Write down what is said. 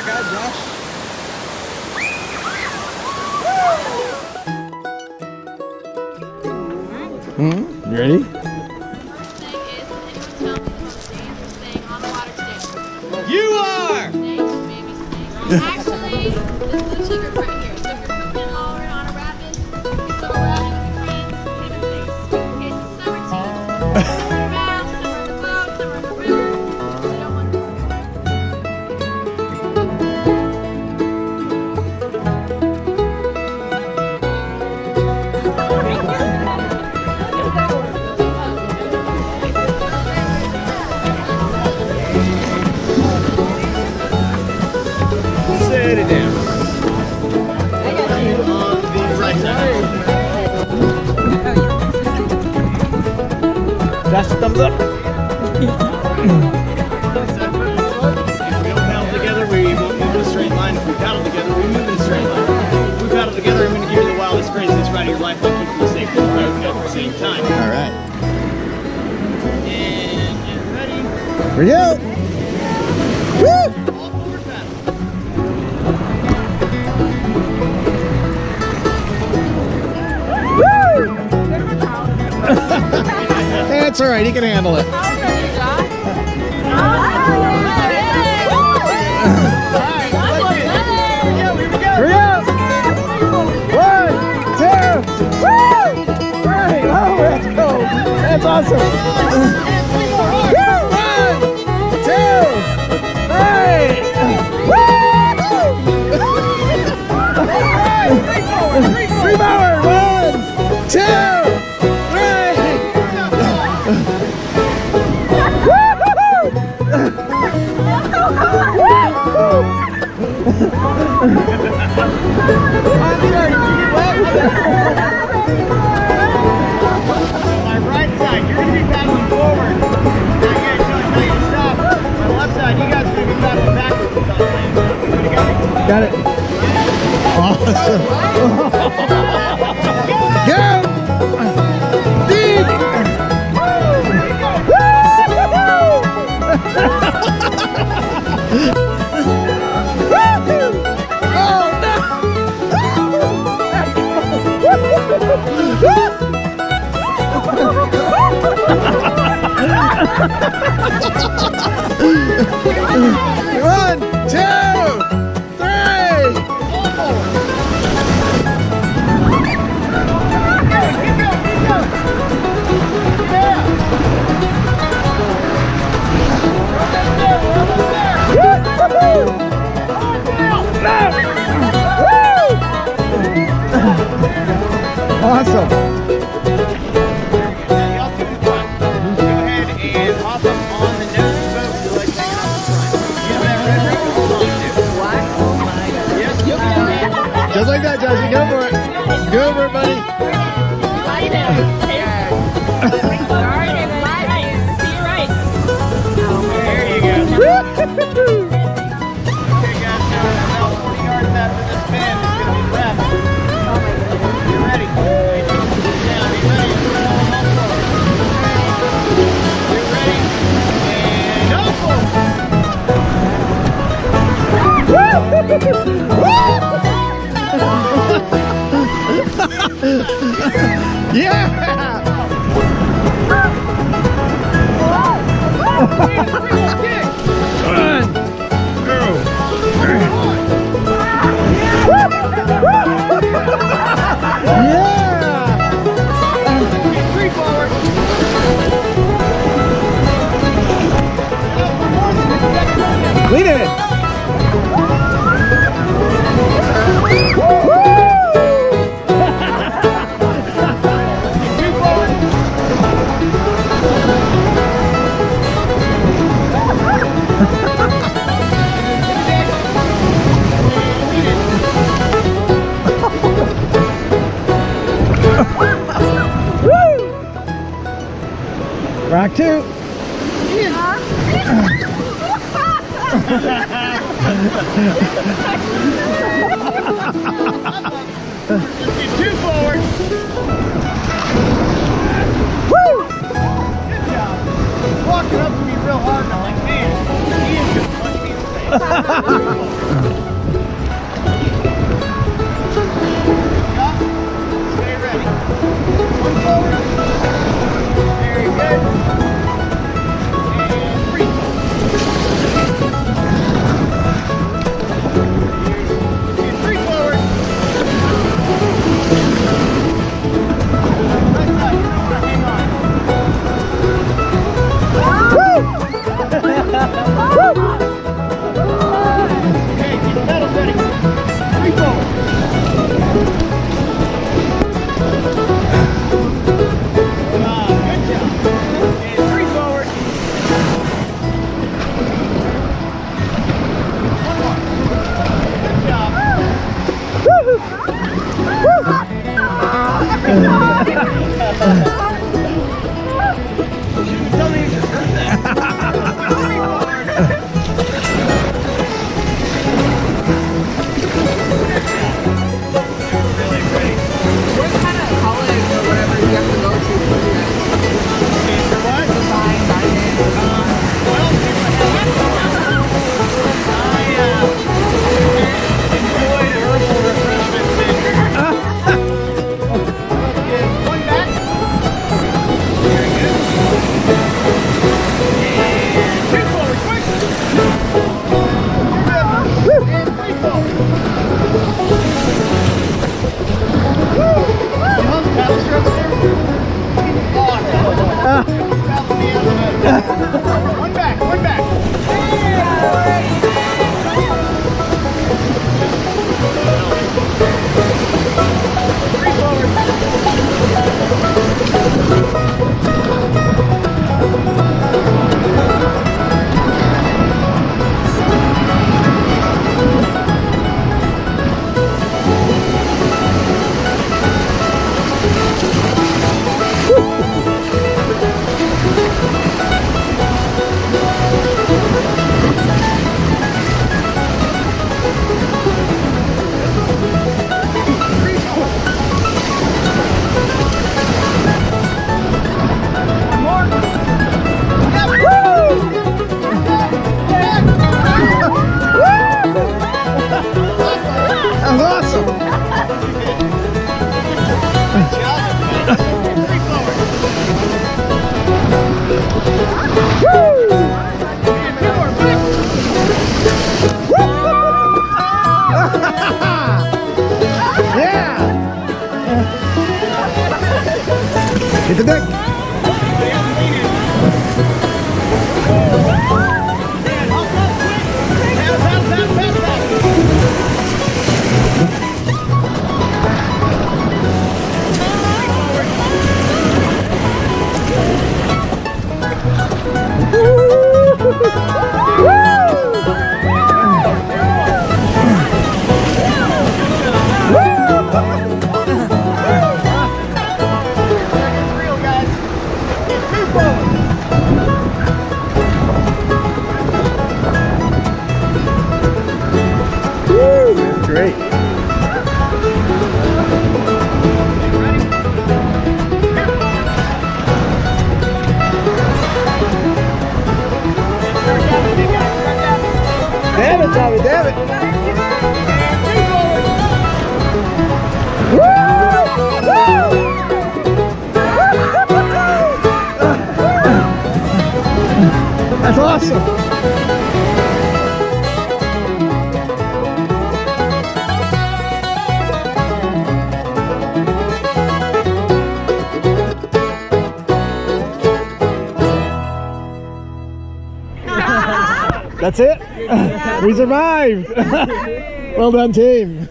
our guy Josh. You ready? You are! Actually, this is the secret right here. So if you're coming in hollering on a rapid, so we're out with your friends, hit a face. Okay, it's a summer team. Some are in the bath, some are in the boat, some are in the river. We don't want this. Set it down. On the right side. Dash the thumbs up. If we don't paddle together, we won't move in a straight line. If we paddle together, we move in a straight line. If we paddle together, I'm going to give you the wildest, craziest ride of your life while keeping you safe and quiet at the same time. All right. And get ready. Here we go. Woo! All forward paddle. That's all right. He can handle it. Here we go. 1, 2, woo! Right. Oh, let's go. That's awesome. Woo! 1, 2, 3. Woo! 3 more. 1, 2, My right side, you're going to be paddling forward. Not yet until I tell you to stop. My left side, you guys are going to be paddling backwards until I tell you to stop. Everybody got it? got it. Awesome. Go! Deep! Oh no! One, 2, 3. Awesome. Y'all keep it fun. Go ahead and hop up on the nose of the boat with your legs hanging off the front. You have that red rope to hold on to. What? Oh my God. Yes, you can. Just like that, Josie. Go for it. Go for it, buddy. There you go. Okay, guys, now about 20 yards after this bend, it's going to be left. Get ready. Now, be ready. Get ready. And go Yeah! One, 2, 3. Yeah! 3 forward. Lead it! Rock 2. Get 2 forward. Woo! Good job. Walking up to me real hard, and I'm like, man, he is going to punch me in the face. Damn it, Tommy, damn it. Woo! Woo! That's awesome. That's it. We survived. Well done, team.